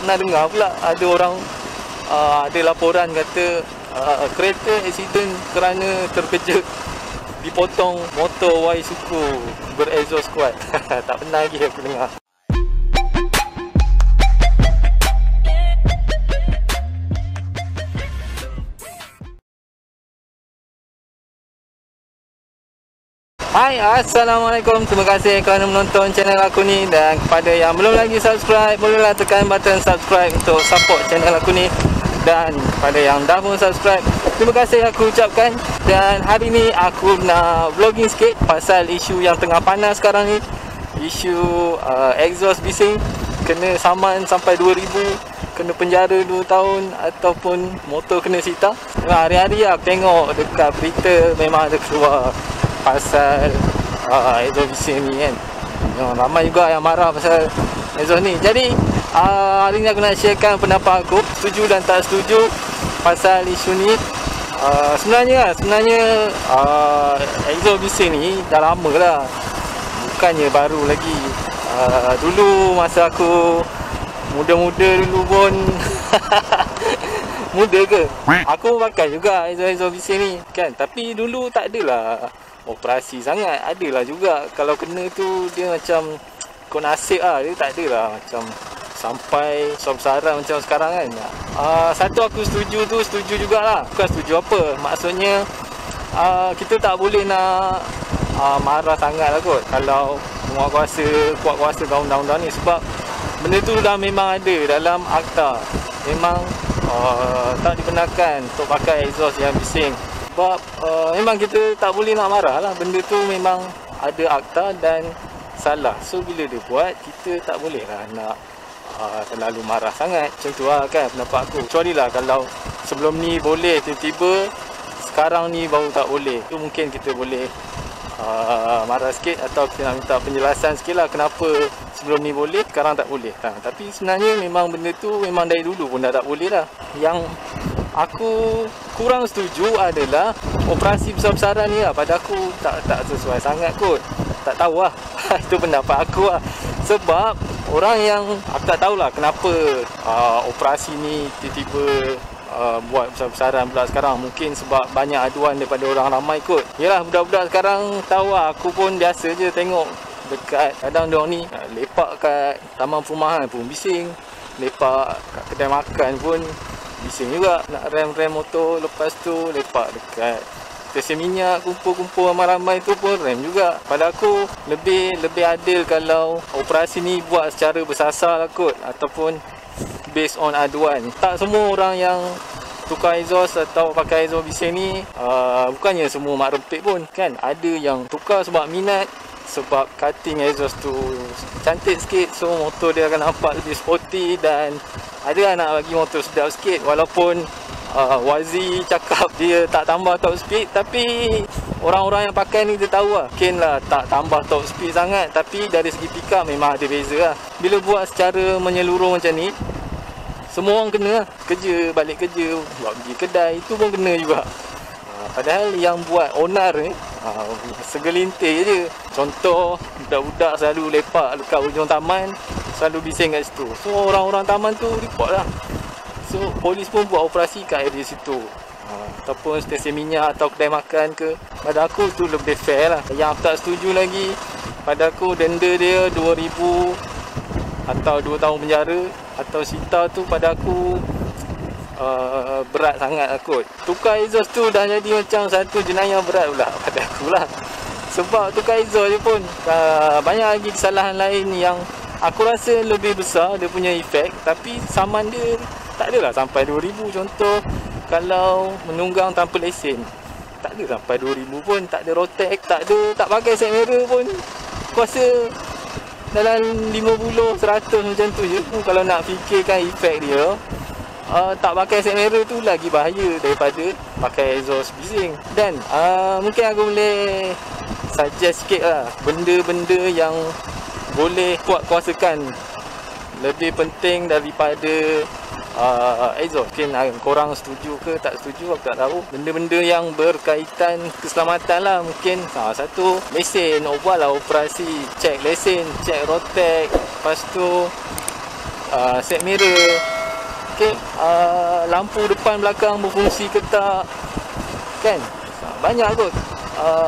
pernah dengar pula ada orang ada laporan kata kereta accident kerana terkejut dipotong motor Y suku berexhaust kuat. Tak pernah lagi aku dengar. Hai, Assalamualaikum. Terima kasih kerana menonton channel aku ni. Dan kepada yang belum lagi subscribe, bolehlah tekan button subscribe untuk support channel aku ni. Dan kepada yang dah pun subscribe, terima kasih aku ucapkan. Dan hari ni aku nak vlogging sikit pasal isu yang tengah panas sekarang ni. Isu exhaust bising kena saman sampai 2,000, kena penjara 2 tahun ataupun motor kena sita. Hari-hari aku tengok dekat berita memang ada keluar pasal exhaust bising ni kan. Ramai juga yang marah pasal exhaust ni. Jadi hari ni aku nak sharekan pendapat aku, setuju dan tak setuju pasal isu ni. Sebenarnya exhaust bising ni dah lama lah, bukannya baru lagi. Dulu masa aku muda-muda dulu pun muda ke, aku pakai juga exhaust bising ni kan. Tapi dulu tak adalah operasi sangat. Adalah juga kalau kena tu dia macam kau nasib lah. Dia tak adalah macam sampai besar-besaran macam sekarang kan. Satu aku setuju tu, setuju jugalah. Bukan setuju apa, maksudnya kita tak boleh nak marah sangat lah kot kalau kuat kuasa undang-undang ni. Sebab benda tu dah memang ada dalam akta. Memang tak dibenarkan untuk pakai exhaust yang bising. Sebab memang kita tak boleh nak marah lah. Benda tu memang ada akta dan salah. So bila dia buat, kita tak boleh lah nak terlalu marah sangat. Macam tu lah kan pendapat aku. Kecuali lah kalau sebelum ni boleh, tiba-tiba sekarang ni baru tak boleh. Tu mungkin kita boleh marah sikit, atau kita nak minta penjelasan sikit lah kenapa sebelum ni boleh, sekarang tak boleh. Tapi sebenarnya memang benda tu memang dari dulu pun dah tak boleh lah. Yang aku kurang setuju adalah operasi besar-besaran ni lah. Pada aku tak sesuai sangat kot. Tak tahu lah. Itu pendapat aku lah. Sebab orang yang aku tak tahulah kenapa operasi ni tiba-tiba buat besar-besaran pula sekarang. Mungkin sebab banyak aduan daripada orang ramai kot. Yelah, budak-budak sekarang tahu lah. Aku pun biasa je tengok dekat kadang diorang ni lepak kat taman perumahan pun bising, lepak kat kedai makan pun bising juga. Nak rem motor, lepas tu lepak dekat stesen minyak, kumpul-kumpul ramai-ramai tu pun rem juga. Pada aku lebih adil kalau operasi ni buat secara bersasar lah kot, ataupun based on aduan. Tak semua orang yang tukar exhaust atau pakai exhaust bising ni bukannya semua mak rempit pun kan. Ada yang tukar sebab minat, sebab cutting exhaust tu cantik sikit, so motor dia akan nampak lebih sporty. Dan ada nak bagi motor sedap sikit. Walaupun Wazi cakap dia tak tambah top speed, tapi orang-orang yang pakai ni dia tahu lah, mungkin lah tak tambah top speed sangat, tapi dari segi pick up memang ada beza lah. Bila buat secara menyeluruh macam ni, semua orang kena lah. Kerja, balik kerja, buat pergi kedai, itu pun kena juga. Padahal yang buat onar ni segelintir je. Contoh, budak-budak selalu lepak dekat hujung taman, selalu bising kat situ. So orang-orang taman tu report lah. So polis pun buat operasi kat area situ, ataupun stesen minyak atau kedai makan ke. Pada aku tu lebih fair lah. Yang aku tak setuju lagi, pada aku denda dia 2,000 atau 2 tahun penjara atau sita tu pada aku berat sangat lah kot. Tukar exhaust tu dah jadi macam satu jenayah berat pula pada aku lah. Sebab tukar exhaust je pun banyak lagi kesalahan lain yang aku rasa lebih besar dia punya efek, tapi saman dia tak adalah sampai 2,000. Contoh, kalau menunggang tanpa lesen, tak ada sampai 2,000 pun. Tak ada rotek, tak pakai set mirror pun, aku rasa dalam 50, 100 macam tu je. Kalau nak fikirkan efek dia, tak pakai set mirror tu lagi bahaya daripada pakai exhaust bising. Dan mungkin aku boleh suggest sikit lah benda-benda yang boleh kuat kuasakan lebih penting daripada exhaust. Mungkin korang setuju ke tak setuju, aku tak tahu. Benda-benda yang berkaitan keselamatan lah. Mungkin satu, lesen. Buatlah operasi, cek lesen, cek rotek. Lepas tu set mirror, okey, lampu depan belakang berfungsi ke tak, kan? Banyak kot.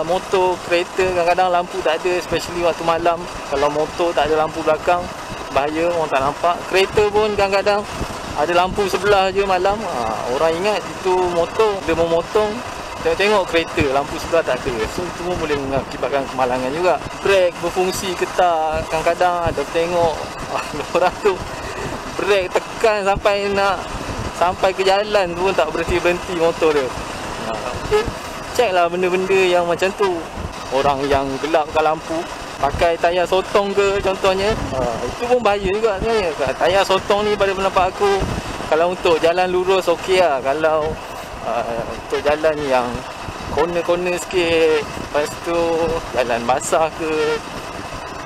Motor, kereta kadang-kadang lampu tak ada, especially waktu malam. Kalau motor tak ada lampu belakang, bahaya, orang tak nampak. Kereta pun kadang-kadang ada lampu sebelah je malam. Orang ingat itu motor, dia mau motong, tengok kereta, lampu sebelah tak ada. So itu pun boleh mengakibatkan kemalangan juga. Brake berfungsi ke tak, kadang-kadang ada tengok orang tu brake tekan sampai ke jalan tu pun tak berhenti-berhenti motor dia. Okay. Check lah benda-benda yang macam tu. Orang yang gelapkan lampu, pakai tayar sotong ke contohnya, itu pun bahaya juga sebenarnya. Tayar sotong ni pada pendapat aku, kalau untuk jalan lurus okey lah. Kalau untuk jalan yang corner-corner sikit, lepas tu jalan basah ke,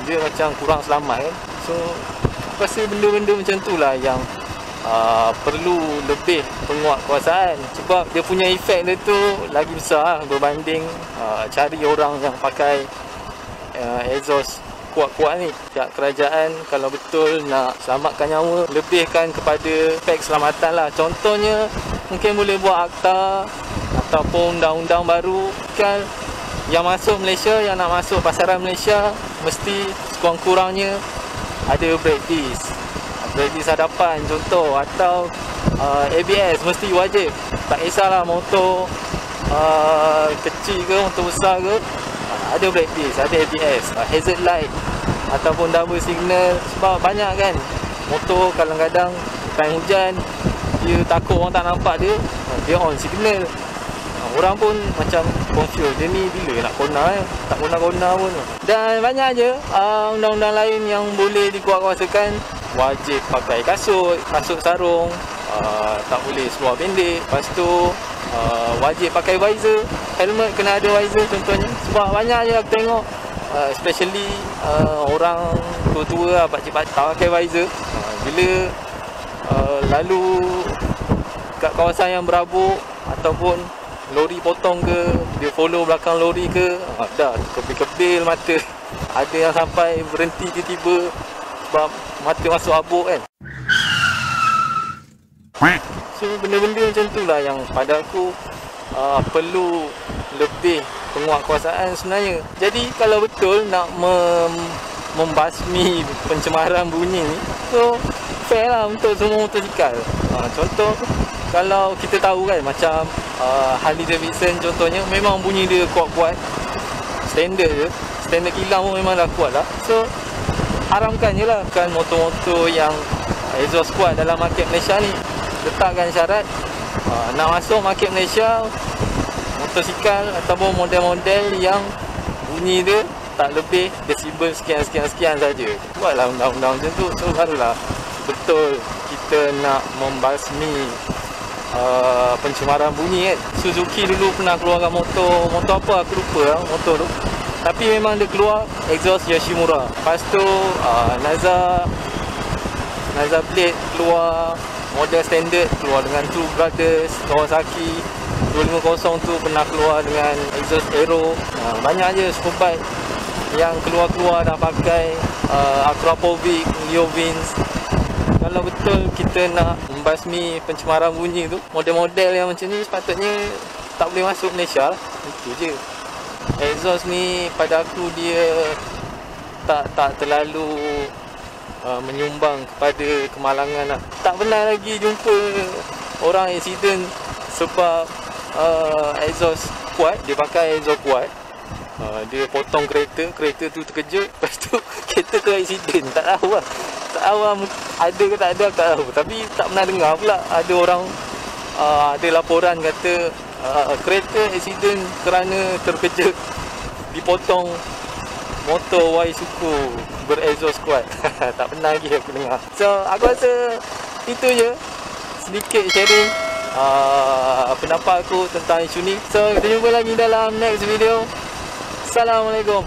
dia macam kurang selamat kan. So aku rasa benda-benda macam tu lah yang perlu lebih penguatkuasaan, sebab dia punya efek dia tu lagi besar berbanding cari orang yang pakai exhaust kuat-kuat ni. Pihak kerajaan kalau betul nak selamatkan nyawa, lebihkan kepada aspek keselamatan lah. Contohnya mungkin boleh buat akta ataupun undang-undang baru kan, yang masuk Malaysia, yang nak masuk pasaran Malaysia mesti sekurang-kurangnya ada brake disc, hadapan contoh, atau ABS mesti wajib. Tak kisahlah motor kecil ke motor besar ke, ada brake disc, ada ABS, hazard light ataupun double signal. Sebab banyak kan motor kadang-kadang time hujan, dia takut orang tak nampak dia on signal. Orang pun macam confused, dia ni bila nak kona tak kona-kona pun. Dan banyak je undang-undang lain yang boleh dikuatkuasakan. Wajib pakai kasut sarung, tak boleh seluar pendek. Lepas tu wajib pakai visor, helmet kena ada visor contohnya. Sebab banyak je aku tengok, especially orang tua-tua, pakcik-pakcik tak pakai visor. Bila lalu kat kawasan yang berabuk ataupun lori potong ke, dia follow belakang lori ke, dah kebil-kebil mata. Ada yang sampai berhenti tiba-tiba sebab mata masuk abuk kan. So benda-benda macam tu lah yang pada aku perlu lebih penguatkuasaan sebenarnya. Jadi kalau betul nak membasmi pencemaran bunyi ni, so fair lah untuk semua motosikal. Contoh kalau kita tahu kan, macam Harley Davidson contohnya, memang bunyi dia kuat-kuat, standard je, standard kilang pun memang dah kuat lah. So haramkan je lah kan motor-motor yang exhaust kuat dalam market Malaysia ni. Letakkan syarat, nak masuk market Malaysia, motosikal ataupun model-model yang bunyi dia tak lebih desibel sekian saja. Buatlah undang-undang macam tu. So barulah betul kita nak membasmi pencemaran bunyi kan. Suzuki dulu pernah keluarkan motor apa aku lupa lah motor tu, tapi memang dia keluar exhaust Yoshimura. Lepas tu Naza Blade keluar model standard, keluar dengan True Brothers. Kawasaki 250 tu pernah keluar dengan exhaust Aero. Banyak je superbike yang keluar dah pakai Akrapovic, Leo Vince. Kalau betul kita nak membasmi pencemaran bunyi tu, model-model yang macam ni sepatutnya tak boleh masuk Malaysia lah. Itu je. Exhaust ni pada aku dia tak terlalu menyumbang kepada kemalangan lah. Tak pernah lagi jumpa orang accident sebab exhaust kuat, dia pakai exhaust kuat, dia potong kereta tu terkejut, lepas tu kereta tu accident. Tak tahu lah, ada ke tak ada tak tahu. Tapi tak pernah dengar pula ada orang ada laporan kata kereta accident kerana terkejut dipotong motor Y-Suku berexhaust kuat. Tak pernah lagi aku dengar. So aku rasa itu je sedikit sharing pendapat aku tentang isu ni. So kita jumpa lagi dalam next video. Assalamualaikum.